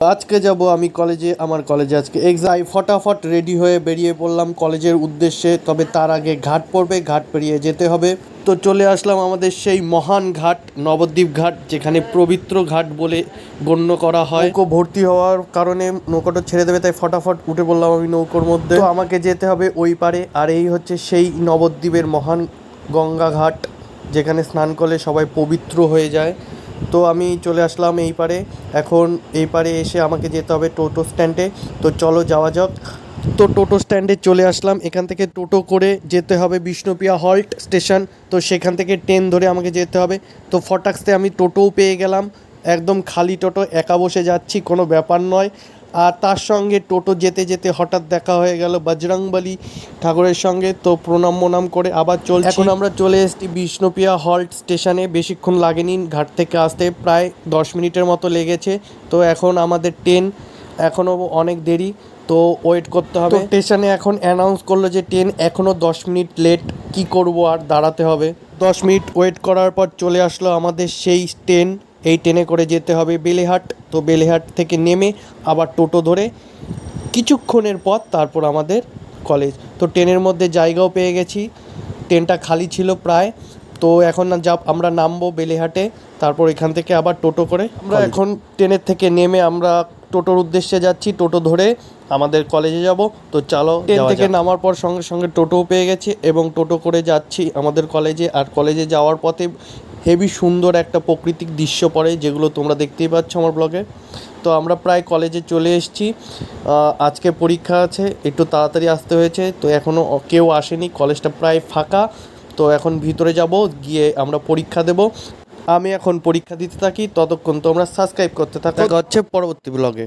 আজকে যাব আমি কলেজে, আমার কলেজে আজকে এক্সাম। ফটাফট রেডি হয়ে বেরিয়ে পড়লাম কলেজের উদ্দেশ্যে। তবে তার আগে ঘাট পড়বে, ঘাট পেরিয়ে যেতে হবে। তো চলে আসলাম আমাদের সেই মহান ঘাট, নবদ্বীপ ঘাট, যেখানে পবিত্র ঘাট বলে গণ্য করা হয়। নৌকো ভর্তি হওয়ার কারণে নৌকোটা ছেড়ে দেবে, তাই ফটাফট উঠে পড়লাম আমি নৌকোর মধ্যে। তো আমাকে যেতে হবে ওই পারে। আর এই হচ্ছে সেই নবদ্বীপের মহান গঙ্গা ঘাট, যেখানে স্নান করলে সবাই পবিত্র হয়ে যায়। তো আমি চলে আসলাম এই পারে। এখন এই পারে এসে আমাকে যেতে হবে টোটো স্ট্যান্ডে। তো চলো যাওয়া যাক। তো টোটো স্ট্যান্ডে চলে আসলাম। এখান থেকে টোটো করে যেতে হবে বিষ্ণুপ্রিয়া হল্ট স্টেশন। তো সেখান থেকে ট্রেন ধরে আমাকে যেতে হবে। তো ফটাক্সে আমি টোটোও পেয়ে গেলাম, একদম খালি টোটো, একা বসে যাচ্ছি, কোনো ব্যাপার নয়। আর তার সঙ্গে টোটো যেতে যেতে হঠাৎ দেখা হয়ে গেল বজরংবলী ঠাকুরের সঙ্গে। তো প্রণাম করে আবার চলছি। এখন আমরা চলে এসেছি বিষ্ণুপ্রিয়া হল্ট স্টেশনে। বেশিক্ষণ লাগেনি ঘাট থেকে আসতে, প্রায় 10 মিনিটের মতো লেগেছে। তো এখন আমাদের ট্রেন, এখনও অনেক দেরি, তো ওয়েট করতে হবে। স্টেশনে এখন অ্যানাউন্স করলো যে ট্রেন এখনও 10 মিনিট লেট। কি করব, আর দাঁড়াতে হবে। 10 মিনিট ওয়েট করার পর চলে আসলো আমাদের সেই ট্রেন। এই ট্রেনে করে যেতে হবে বেলেহাট। তো বেলেহাট থেকে নেমে আবার টোটো ধরে কিছুক্ষণের পথ, তারপর আমাদের কলেজ। তো ট্রেনের মধ্যে জায়গাও পেয়ে গেছি, ট্রেনটা খালি ছিল প্রায়। তো এখন আমরা নামবো বেলেহাটে, তারপর এখান থেকে আবার টোটো করে আমরা এখন ট্রেনের থেকে নেমে আমরা টোটোর উদ্দেশ্যে যাচ্ছি। টোটো ধরে আমাদের কলেজে যাব। তো চলো, ট্রেন থেকে নামার পর সঙ্গে সঙ্গে টোটোও পেয়ে গেছি এবং টোটো করে যাচ্ছি আমাদের কলেজে। আর কলেজে যাওয়ার পথে হেভি সুন্দর একটা প্রাকৃতিক দৃশ্য পড়ে, যেগুলো তোমরা দেখতেই পাচ্ছ আমার ব্লগে। তো আমরা প্রায় কলেজে চলে এসেছি। আজকে পরীক্ষা আছে, একটু তাড়াতাড়ি আসতে হয়েছে। তো এখনও কেউ আসেনি, কলেজটা প্রায় ফাঁকা। তো এখন ভিতরে যাব, গিয়ে আমরা পরীক্ষা দেব। আমি এখন পরীক্ষা দিতে থাকি, ততক্ষণ তোমরা সাবস্ক্রাইব করতে থাকো। দেখা হচ্ছে পরবর্তী ব্লগে।